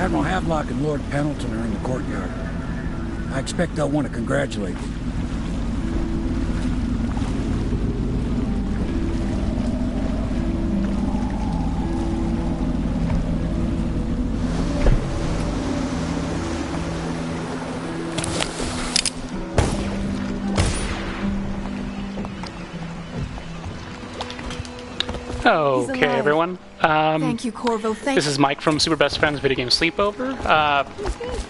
Admiral Havelock and Lord Pendleton are in the courtyard. I expect they'll want to congratulate you. Okay, everyone. Thank you, Corvo. This is Mike from Super Best Friends Video Game Sleepover.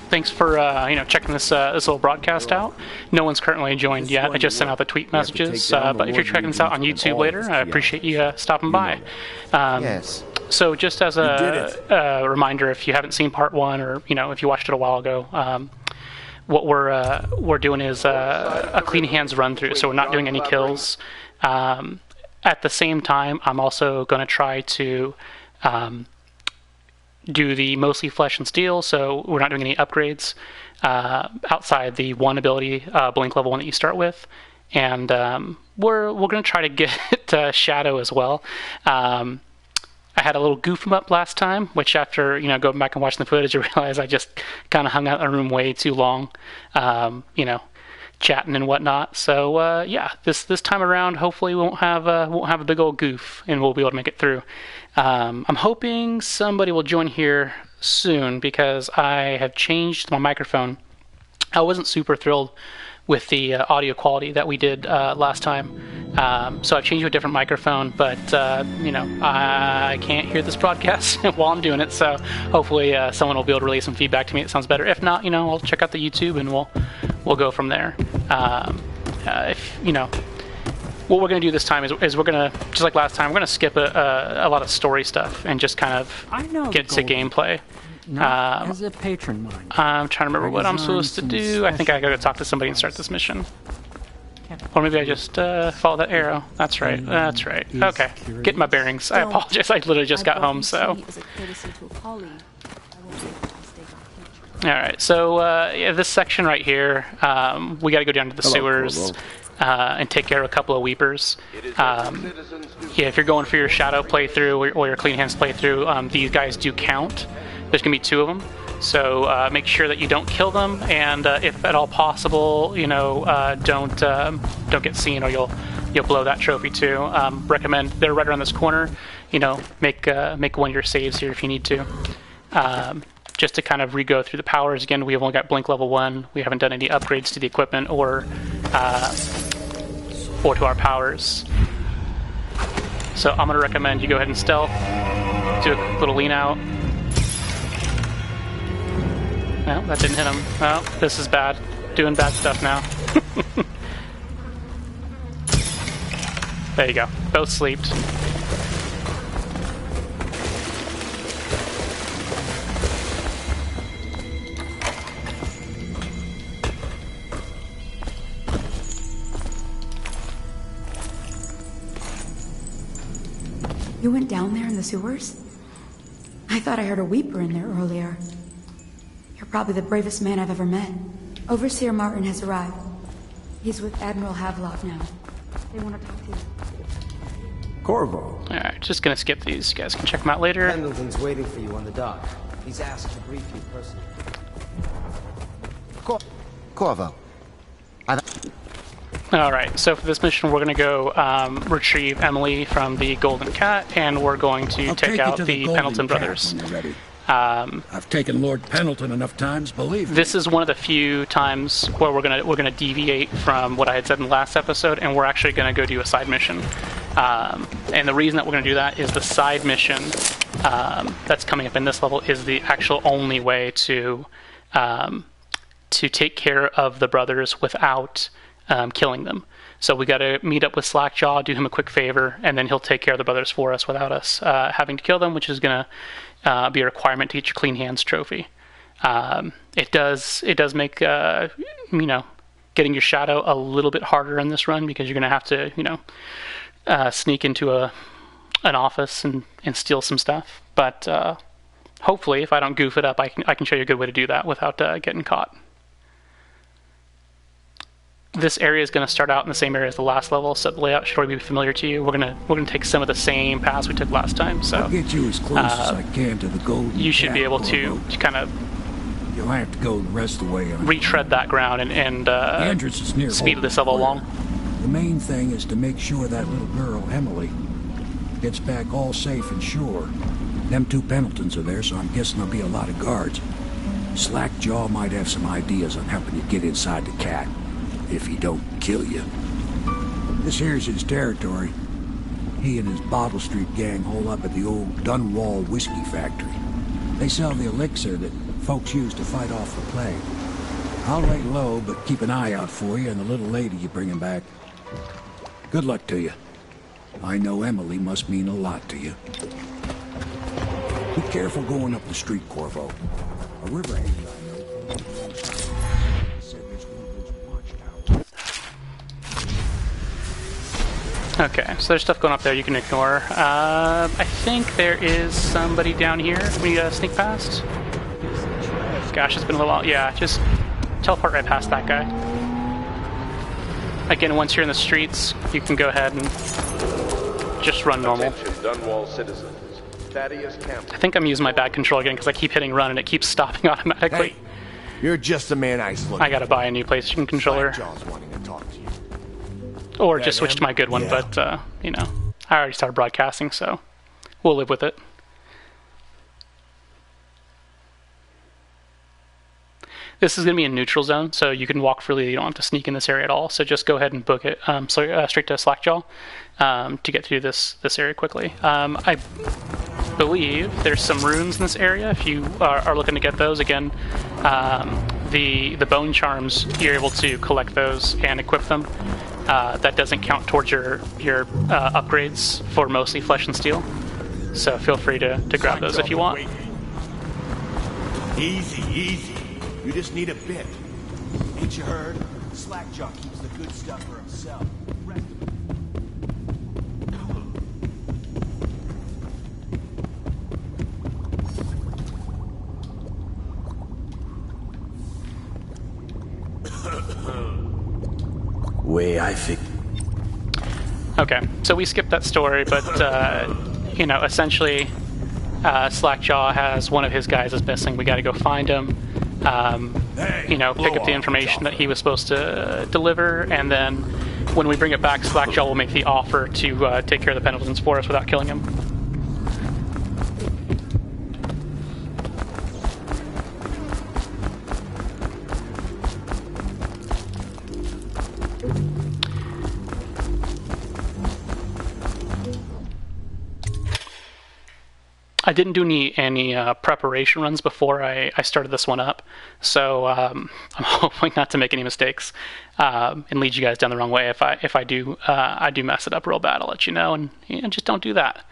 Thanks for checking this little broadcast out. No one's currently joined yet. I just sent out the tweet messages. But if you're checking this out on YouTube later, I appreciate you stopping by. Yes. So just as a reminder, if you haven't seen part one, or if you watched it a while ago, what we're doing is a clean hands run through. So we're not doing any kills. At the same time, I'm also going to try to do the mostly flesh and steel, so we're not doing any upgrades outside the one ability, blink level 1 that you start with. And we're going to try to get Shadow as well. I had a little goof up last time, which after going back and watching the footage, I realized I just kind of hung out in the room way too long. Chatting and whatnot. So yeah, this time around, hopefully we won't have a big old goof, and we'll be able to make it through. I'm hoping somebody will join here soon because I have changed my microphone. I wasn't super thrilled with the audio quality that we did last time, so I've changed to a different microphone. But I can't hear this broadcast while I'm doing it, so hopefully someone will be able to relay some feedback to me. It sounds better. If not, I'll check out the YouTube and we'll go from there. What we're going to do this time is we're going to, just like last time, we're going to skip a lot of story stuff and just kind of get to gameplay. As a patron mine. I'm trying to remember what I'm supposed to do. I think I gotta talk to somebody and start this mission. Or maybe I just follow that arrow. That's right. That's right. Okay. Getting my bearings. I apologize. I literally just got home, so. Alright, so this section right here, we gotta go down to the sewers and take care of a couple of weepers. If you're going for your shadow playthrough or your clean hands playthrough, these guys do count. There's going to be 2 of them, so make sure that you don't kill them, and if at all possible, don't get seen, or you'll blow that trophy too. Recommend they're right around this corner. Make one of your saves here if you need to. Just to kind of re-go through the powers again. We've only got blink level 1. We haven't done any upgrades to the equipment or to our powers. So I'm going to recommend you go ahead and stealth. Do a little lean out. No, that didn't hit him. Well, this is bad. Doing bad stuff now. There you go. Both sleeped. You went down there in the sewers? I thought I heard a weeper in there earlier. You're probably the bravest man I've ever met. Overseer Martin has arrived. He's with Admiral Havelock now. They want to talk to you. Corvo. Alright, just gonna skip these. You guys can check them out later. Pendleton's waiting for you on the dock. He's asked to brief you personally. Corvo. Alright, so for this mission we're gonna go retrieve Emily from the Golden Cat, and we're going to take out the Pendleton brothers. I've taken Lord Pendleton enough times, believe me. This is one of the few times where we're gonna deviate from what I had said in the last episode, and we're actually gonna go do a side mission. And the reason that we're gonna do that is the side mission that's coming up in this level is the actual only way to take care of the brothers without killing them. So we got to meet up with Slackjaw, do him a quick favor, and then he'll take care of the brothers for us without us having to kill them, which is going to be a requirement to get your clean hands trophy. It does make getting your shadow a little bit harder in this run, because you're going to have to sneak into an office and steal some stuff. But hopefully, if I don't goof it up, I can show you a good way to do that without getting caught. this area is going to start out in the same area as the last level, so the layout should already be familiar to you. We're gonna take some of the same paths we took last time. So I'll get you as close as I can to the golden. you should be able cat, to kind of You'll have to go the rest of the way. retread that ground and The entrance is near speed this level Square. along. The main thing is to make sure that little girl, Emily, gets back all safe and sure. Them 2 Pendletons are there, so I'm guessing there'll be a lot of guards. Slackjaw might have some ideas on helping you get inside the cat, if he don't kill you. This here's his territory. He and his Bottle Street gang hole up at the old Dunwall whiskey factory. They sell the elixir that folks use to fight off the plague. I'll lay low, but keep an eye out for you and the little lady you bring him back. Good luck to you. I know Emily must mean a lot to you. Be careful going up the street, Corvo. A river hand I know. Said there's one of those watchtowers. Okay, so there's stuff going up there you can ignore. I think there is somebody down here we sneak past. Gosh, it's been a little while. Yeah, just teleport right past that guy. Again, once you're in the streets, you can go ahead and just run normal. Attention, Dunwall citizens. Thaddeus Campbell. I think I'm using my bad control again because I keep hitting run and it keeps stopping automatically. Hey, you're just a man ice looking. I gotta buy a new PlayStation controller. Jaws wanting to talk to you. Or just switch to my good one, Yeah. but, you know, I already started broadcasting, so we'll live with it. This is going to be a neutral zone, so you can walk freely. You don't have to sneak in this area at all. So just go ahead and book it straight to Slackjaw to get through this area quickly. I believe there's some runes in this area. If you are looking to get those, again, the bone charms, you're able to collect those and equip them. That doesn't count towards your upgrades for mostly flesh and steel. So feel free to grab those if you want. Easy, easy. You just need a bit. Ain't you heard? Slackjaw keeps the good stuff for himself. Way I think. Okay, so we skipped that story, but you know, essentially, Slackjaw has one of his guys is missing. We got to go find him. You know, pick up the information that he was supposed to deliver, and then when we bring it back, Slackjaw will make the offer to take care of the Pendletons for us without killing him. I didn't do any preparation runs before I started this one up, so I'm hoping not to make any mistakes and lead you guys down the wrong way. If I do mess it up real bad, I'll let you know, and just don't do that.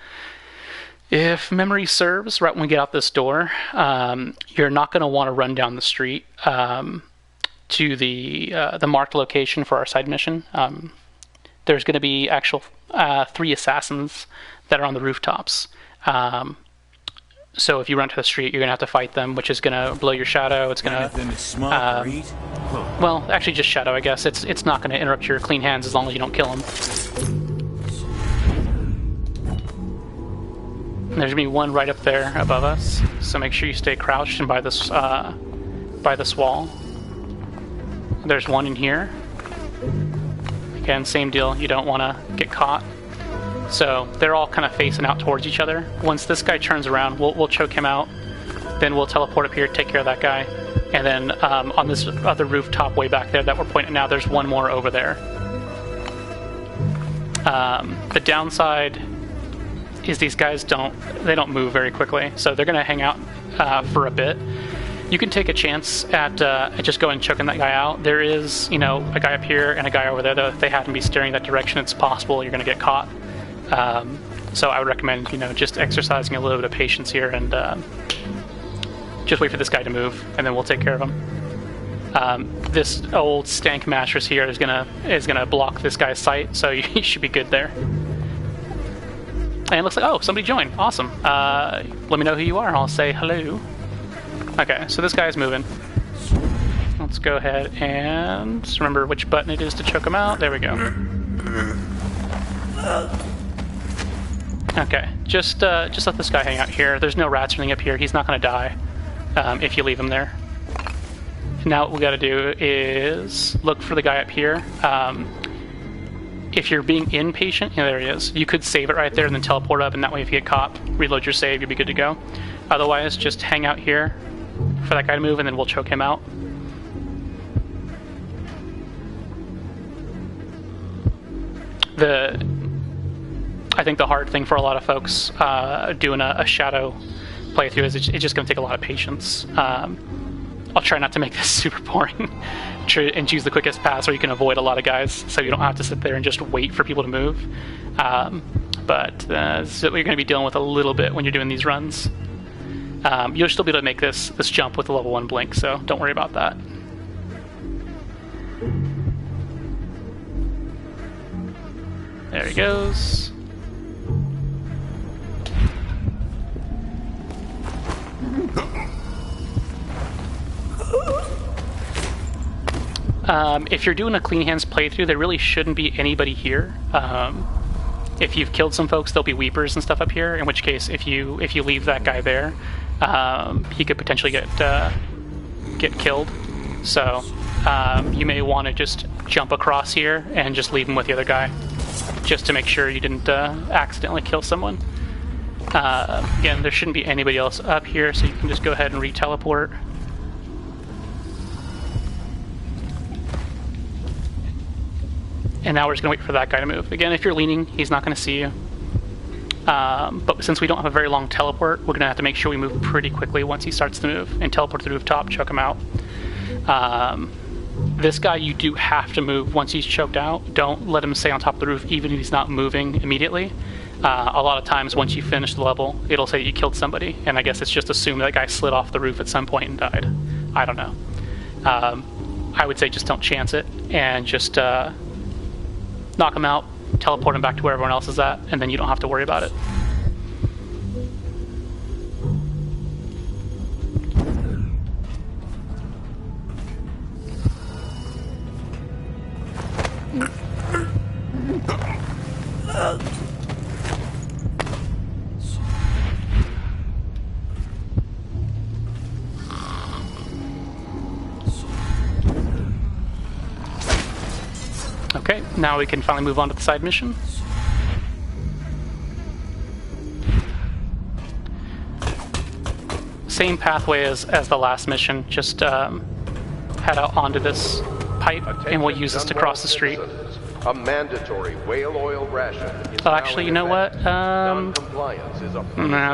If memory serves, right when we get out this door, you're not going to want to run down the street to the marked location for our side mission. There's going to be actual 3 assassins that are on the rooftops. So if you run to the street, you're going to have to fight them, which is going to blow your shadow. It's going to... well, actually just shadow, I guess. It's not going to interrupt your clean hands as long as you don't kill them. And there's going to be one right up there above us, so make sure you stay crouched and by this wall. There's one in here. Again, same deal. You don't want to get caught. So they're all kind of facing out towards each other. Once this guy turns around, we'll choke him out. Then we'll teleport up here, take care of that guy. And then on this other rooftop way back there that we're pointing at now, there's one more over there. The downside is these guys don't move very quickly, so they're going to hang out for a bit. You can take a chance at just going and choking that guy out. There is, a guy up here and a guy over there. Though if they happen to be staring that direction, it's possible you're going to get caught. So I would recommend, just exercising a little bit of patience here and just wait for this guy to move, and then we'll take care of him. This old stank mattress here is gonna block this guy's sight, so you should be good there. And it looks like, somebody joined. Awesome. Let me know who you are. I'll say hello. Okay, so this guy's moving. Let's go ahead and remember which button it is to choke him out. There we go. Okay, just let this guy hang out here. There's no rats or anything up here. He's not going to die if you leave him there. Now what we got to do is look for the guy up here. If you're being impatient, there he is. You could save it right there and then teleport up, and that way if you get caught, reload your save, you'll be good to go. Otherwise, just hang out here for that guy to move, and then we'll choke him out. I think the hard thing for a lot of folks doing a shadow playthrough is it's just going to take a lot of patience. I'll try not to make this super boring and choose the quickest path so you can avoid a lot of guys so you don't have to sit there and just wait for people to move. But this is what you're going to be dealing with a little bit when you're doing these runs. You'll still be able to make this jump with the level 1 blink, so don't worry about that. There he goes. If you're doing a clean hands playthrough, there really shouldn't be anybody here. If you've killed some folks, there'll be weepers and stuff up here. In which case, if you leave that guy there, he could potentially get killed. So you may want to just jump across here and just leave him with the other guy, just to make sure you didn't accidentally kill someone. Again, there shouldn't be anybody else up here, so you can just go ahead and re-teleport. And now we're just going to wait for that guy to move. Again, if you're leaning, he's not going to see you. But since we don't have a very long teleport, we're going to have to make sure we move pretty quickly once he starts to move and teleport to the rooftop, choke him out. This guy, you do have to move once he's choked out. Don't let him stay on top of the roof even if he's not moving immediately. A lot of times once you finish the level, it'll say that you killed somebody, and I guess it's just assumed that guy slid off the roof at some point and died. I don't know. I would say just don't chance it, and just knock him out, teleport him back to where everyone else is at, and then you don't have to worry about it. Okay, now we can finally move on to the side mission. Same pathway as the last mission, just head out onto this pipe and we'll use this to cross the street. A mandatory whale oil ration. Actually, you know what? No,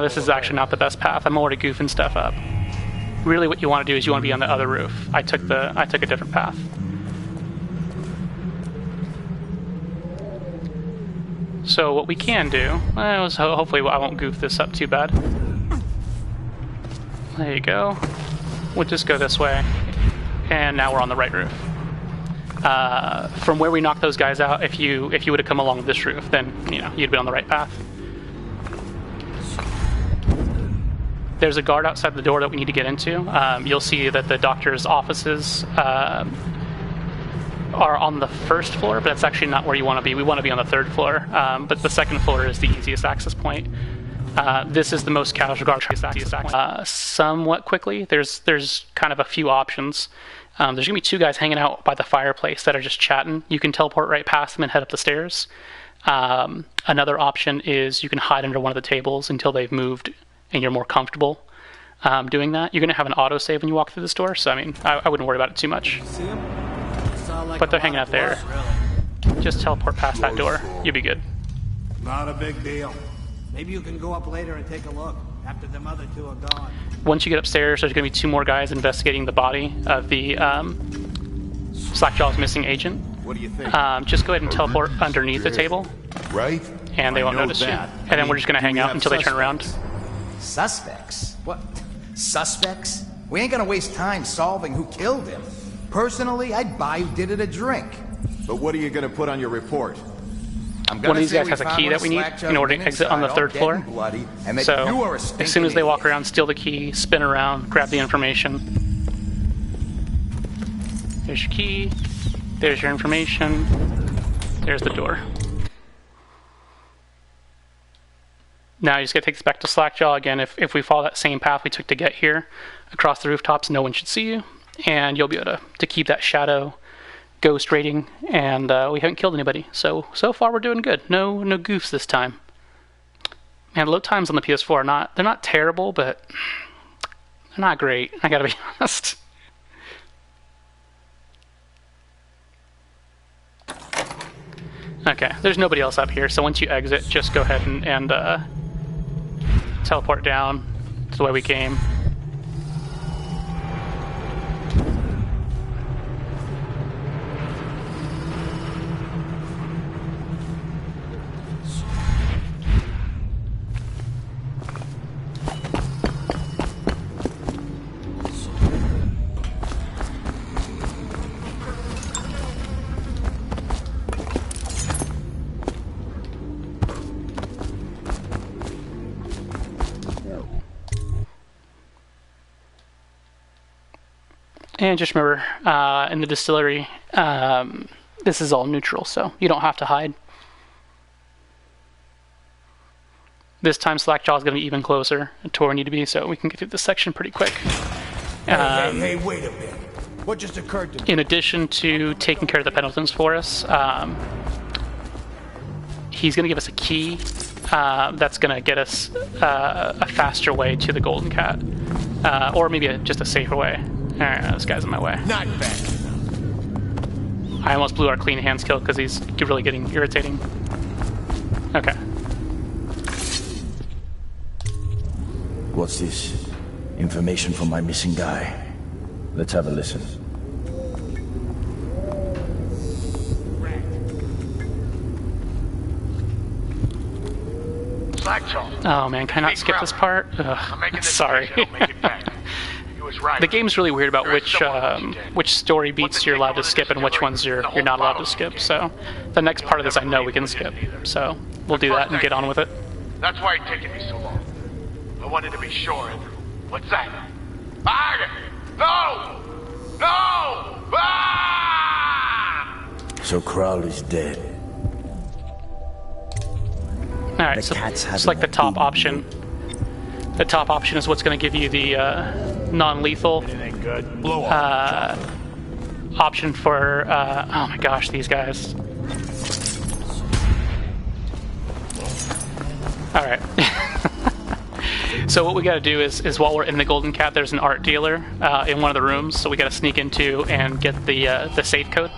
this is actually not the best path. I'm already goofing stuff up. Really what you want to do is you want to be on the other roof. I took a different path. So what we can do, hopefully I won't goof this up too bad. There you go. We'll just go this way, and now we're on the right roof. From where we knocked those guys out, if you would have come along this roof, then you'd be on the right path. There's a guard outside the door that we need to get into. You'll see that the doctor's offices are on the first floor, but that's actually not where you want to be. We want to be on the third floor, but the second floor is the easiest access point. This is the most casual guard access somewhat quickly. There's kind of a few options. There's going to be two guys hanging out by the fireplace that are just chatting. You can teleport right past them and head up the stairs. Another option is you can hide under one of the tables until they've moved and you're more comfortable doing that. You're going to have an autosave when you walk through this door, so I wouldn't worry about it too much. But they're hanging out there. Just teleport past that door. You'll be good. Not a big deal. Maybe you can go up later and take a look after them other two are gone. Once you get upstairs, there's going to be two more guys investigating the body of the Slackjaw's missing agent. What do you think? Just go ahead and teleport underneath the table. Right? And they won't notice you. And then we're just going to hang out until they turn around. Suspects? What? Suspects? We ain't gonna waste time solving who killed him. Personally, I'd buy who did it a drink. But what are you gonna put on your report? One of these guys has a key that we need in order to exit on the third floor. So, as soon as they walk around, steal the key, spin around, grab the information. There's your key. There's your information. There's the door. Now you just gotta take this back to Slackjaw again. If we follow that same path we took to get here, across the rooftops, no one should see you, and you'll be able to keep that shadow ghost rating, and we haven't killed anybody. So far we're doing good. No goofs this time. Man, load times on the PS4 are they're not terrible, but they're not great. I gotta be honest. Okay, there's nobody else up here, so once you exit, just go ahead and teleport down to the way we came. And just remember, in the distillery, this is all neutral, so you don't have to hide. This time Slackjaw is going to be even closer to where we need to be, so we can get through this section pretty quick. Hey, wait a minute. What just occurred to me? In addition to taking care of the Pendletons for us, he's going to give us a key that's going to get us a faster way to the Golden Cat. Or maybe just a safer way. Alright, this guy's in my way. Not bad. I almost blew our clean hands kill because he's really getting irritating. Okay. What's this? Information from my missing guy. Let's have a listen. Oh man, can I not skip this part? Ugh, sorry. The game's really weird about which story beats you're allowed to skip and which ones you're not allowed to skip. So the next part of this I know we can skip. So we'll do that and get on with it. That's why it's taken me so long. I wanted to be sure. What's that? No! No! Ah! So Crowley's dead. Alright, so it's like the top option. The top option is what's going to give you the non-lethal option for, oh my gosh, these guys. Alright. So what we got to do is while we're in the Golden Cat, there's an art dealer in one of the rooms, so we got to sneak into and get the safe code.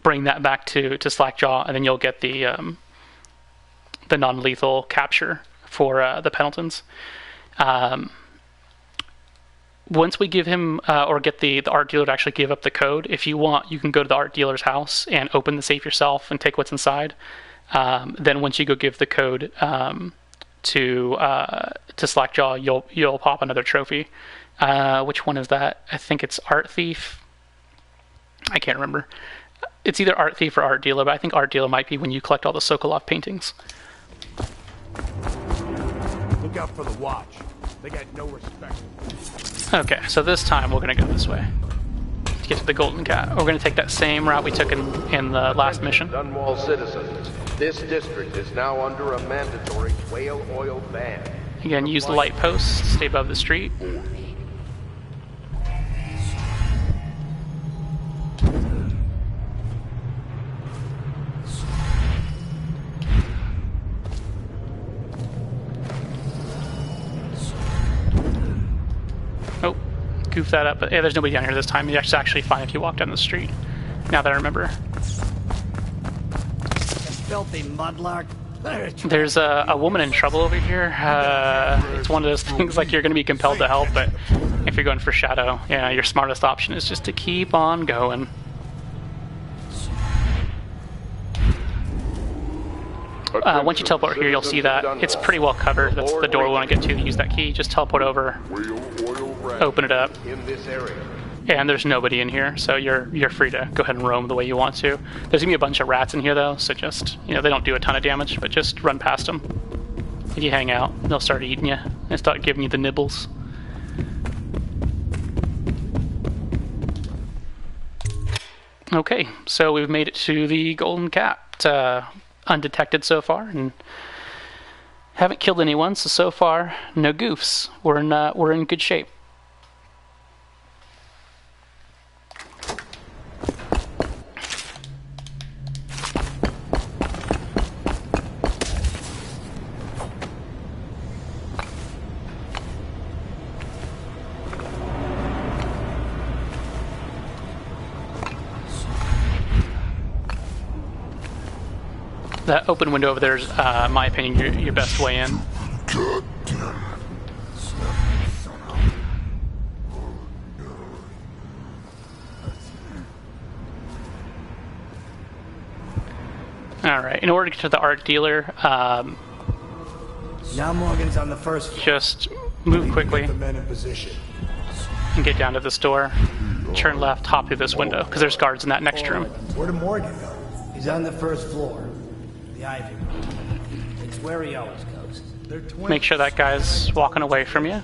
Bring that back to Slackjaw, and then you'll get the non-lethal capture for the Pendletons. Once we give him or get the art dealer to actually give up the code, if you want, you can go to the art dealer's house and open the safe yourself and take what's inside. Then once you go give the code to Slackjaw, you'll pop another trophy. Which one is that? I think it's Art Thief. I can't remember. It's either Art Thief or Art Dealer, but I think Art Dealer might be when you collect all the Sokolov paintings. Look out for the watch. They got no respect. Okay, so this time we're going to go this way to get to the Golden Cat. We're going to take that same route we took in the last mission. Dunwall citizens, this district is now under a mandatory whale oil ban. Again, use the light posts, stay above the street. Oh, goof that up, but yeah, there's nobody down here this time. It's actually fine if you walk down the street, now that I remember. Filthy mudlark. There's a woman in trouble over here. It's one of those things like you're going to be compelled to help, but if you're going for Shadow, yeah, your smartest option is just to keep on going. Once you teleport here, you'll see that it's pretty well covered. That's the door we want to get to use that key. Just teleport over, open it up, and there's nobody in here, so you're free to go ahead and roam the way you want to. There's gonna be a bunch of rats in here though, so just, they don't do a ton of damage, but just run past them. If you hang out, they'll start eating you and start giving you the nibbles. Okay, so we've made it to the Golden Cat, undetected so far, and haven't killed anyone. So far, no goofs. We're in good shape. That open window over there is, in my opinion, your best way in. Alright, in order to get to the art dealer, Now Morgan's on the first floor. just move quickly Get the men in position. and get down to this door. Turn left, hop through this window, because there's guards in that next room. Where did Morgan go? He's on the first floor. The Ivy Room. It's where he always goes. They're twins. Make sure that guy's walking away from you.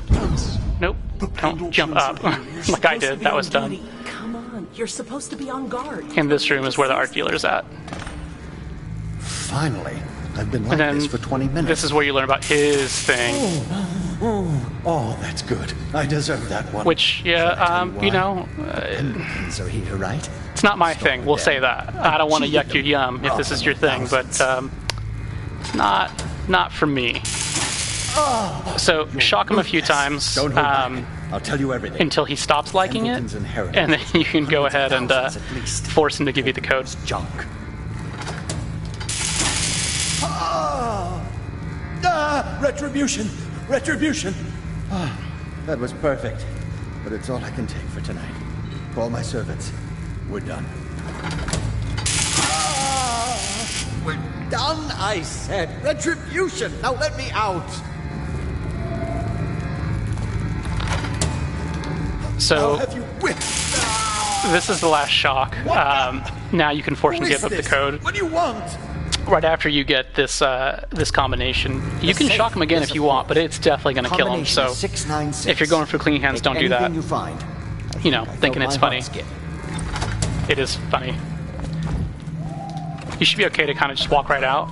Nope, don't jump up like I did. That was dumb. Come on, you're supposed to be on guard. And this room is where the art dealer's at. Finally. I've been And like then this for 20 minutes. this is where you learn about his thing. Oh, that's good. I deserve that one. Which, yeah, you know, So here, right? it's not my thing. We'll say that. I don't want to yuck your yum if this is your thing, but not for me. So shock him a few times Don't hold back. I'll tell you everything. until he stops liking it, Templeton's inheritance. and then you can go ahead and Thousands at least. force him to give you the code. Junk. Retribution! Retribution! That was perfect. But it's all I can take for tonight. Call my servants. We're done. We're done, I said. Retribution! Now let me out! So I'll have you whipped! this is the last shock. Now you can force him to give up the code. What do you want? Right after you get this this combination, you can shock him again if you want, but it's definitely going to kill him. So if you're going for clean hands, don't do that. You find. You know, thinking it's funny. It is funny. You should be okay to kind of just walk right out.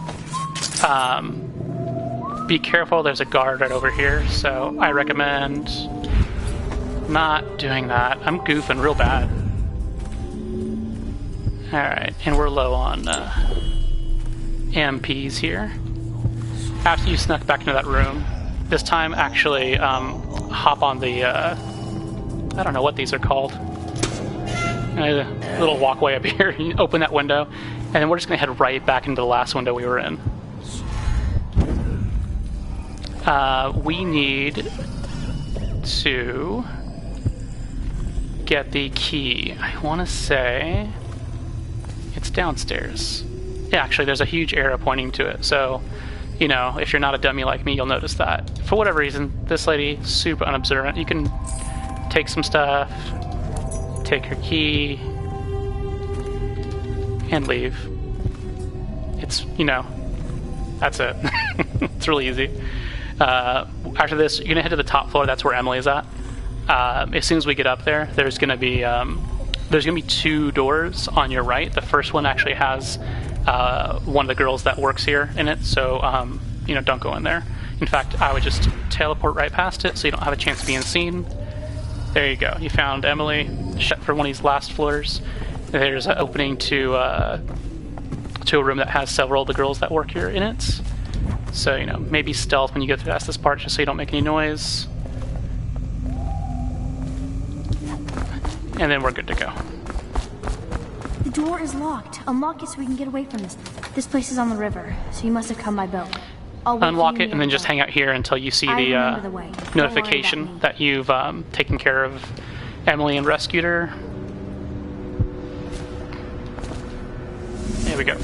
Be careful, there's a guard right over here, so I recommend not doing that. I'm goofing real bad. Alright, and we're low on MPs here. After you snuck back into that room, this time actually hop on the, I don't know what these are called. A little walkway up here, you open that window, and then we're just going to head right back into the last window we were in. We need to get the key. I want to say it's downstairs. Yeah, actually, there's a huge arrow pointing to it. So, you know, if you're not a dummy like me, you'll notice that. For whatever reason, this lady, super unobservant. You can take some stuff, take her key, and leave. It's, you know, that's it. It's really easy. After this, you're going to head to the top floor. That's where Emily is at. As soon as we get up there, there's going to be two doors on your right. The first one actually has one of the girls that works here in it, so you know, don't go in there. In fact, I would just teleport right past it so you don't have a chance of being seen. There you go. You found Emily for one of these last floors. There's an opening to a room that has several of the girls that work here in it. So, you know, maybe stealth when you get past this part just so you don't make any noise. And then we're good to go. The door is locked. Unlock it so we can get away from this. This place is on the river, so you must have come by boat. Unlock it and then just hang out here until you see the notification that you've taken care of Emily and rescued her. There we go.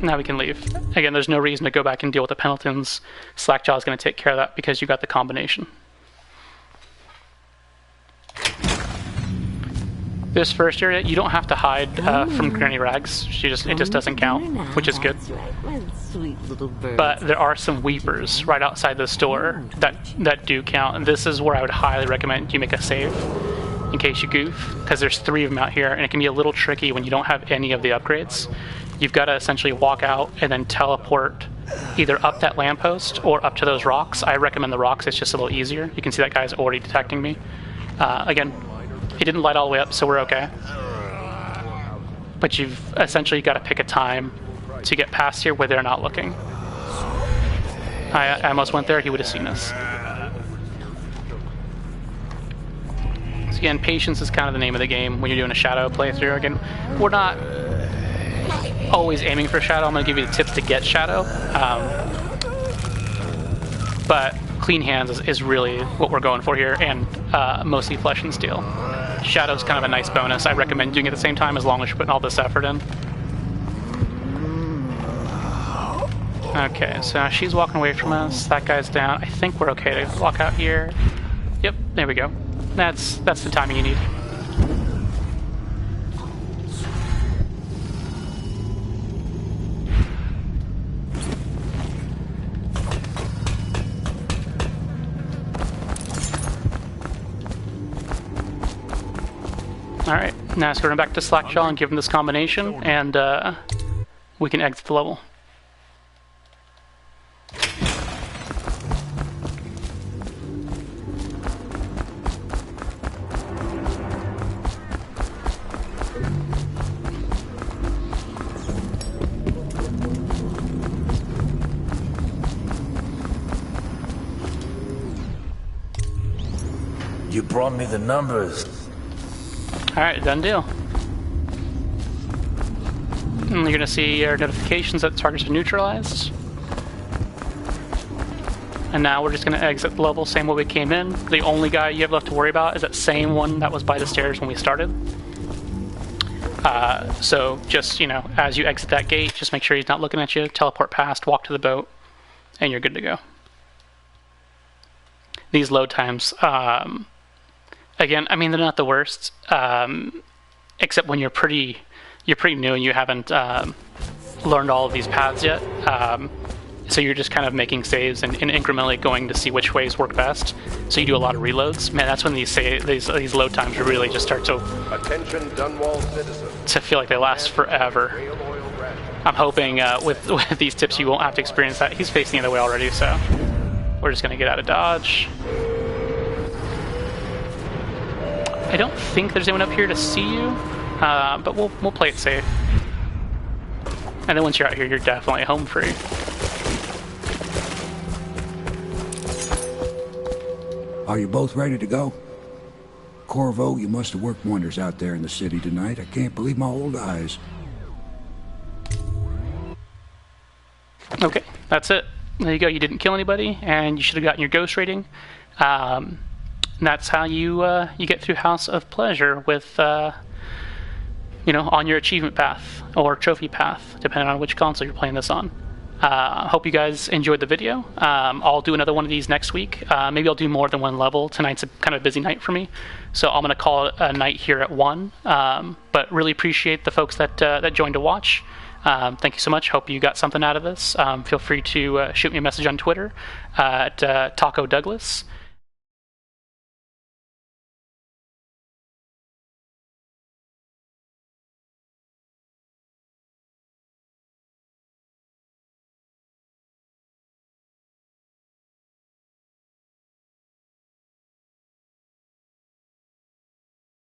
Now we can leave. Again, there's no reason to go back and deal with the Pendletons. Slackjaw is going to take care of that because you got the combination. This first area, you don't have to hide from Granny Rags. It just doesn't count, which is good. But there are some weepers right outside the store that do count, and this is where I would highly recommend you make a save. in case you goof, because there's 3 of them out here, and it can be a little tricky when you don't have any of the upgrades. You've got to essentially walk out and then teleport either up that lamppost or up to those rocks. I recommend the rocks, it's just a little easier. You can see that guy's already detecting me. Again, he didn't light all the way up, so we're okay. But you've essentially got to pick a time to get past here where they're not looking. I almost went there, he would have seen us. So again, patience is kind of the name of the game when you're doing a Shadow playthrough. Again, we're not always aiming for Shadow. I'm going to give you the tips to get Shadow. But clean hands is really what we're going for here, and mostly Flesh and Steel. Shadow's kind of a nice bonus. I recommend doing it at the same time as long as you're putting all this effort in. Okay, so she's walking away from us. That guy's down. I think we're okay to walk out here. Yep, there we go. That's the timing you need. Alright, now let's go back to Slackjaw and give him this combination, and we can exit the level. You brought me the numbers. Alright, done deal. And you're going to see your notifications that targets are neutralized. And now we're just going to exit the level same way we came in. The only guy you have left to worry about is that same one that was by the stairs when we started. So just, you know, as you exit that gate, just make sure he's not looking at you, teleport past, walk to the boat, and you're good to go. These load times, again, I mean, they're not the worst, except when you're pretty new and you haven't learned all of these paths yet. So you're just kind of making saves and incrementally going to see which ways work best. So you do a lot of reloads. Man, that's when these load times really just start to feel like they last forever. I'm hoping with these tips you won't have to experience that. He's facing the other way already, so we're just gonna get out of dodge. I don't think there's anyone up here to see you, but we'll play it safe. And then once you're out here, you're definitely home free. Are you both ready to go? Corvo, you must have worked wonders out there in the city tonight. I can't believe my old eyes. Okay, that's it. There you go. You didn't kill anybody, and you should have gotten your ghost rating. And that's how you get through House of Pleasure with, you know, on your achievement path or trophy path, depending on which console you're playing this on. Hope you guys enjoyed the video. I'll do another one of these next week. Maybe I'll do more than one level. Tonight's a kind of busy night for me, so I'm going to call it a night here at 1. But really appreciate the folks that joined to watch. Thank you so much. Hope you got something out of this. Feel free to shoot me a message on Twitter at Taco Douglas.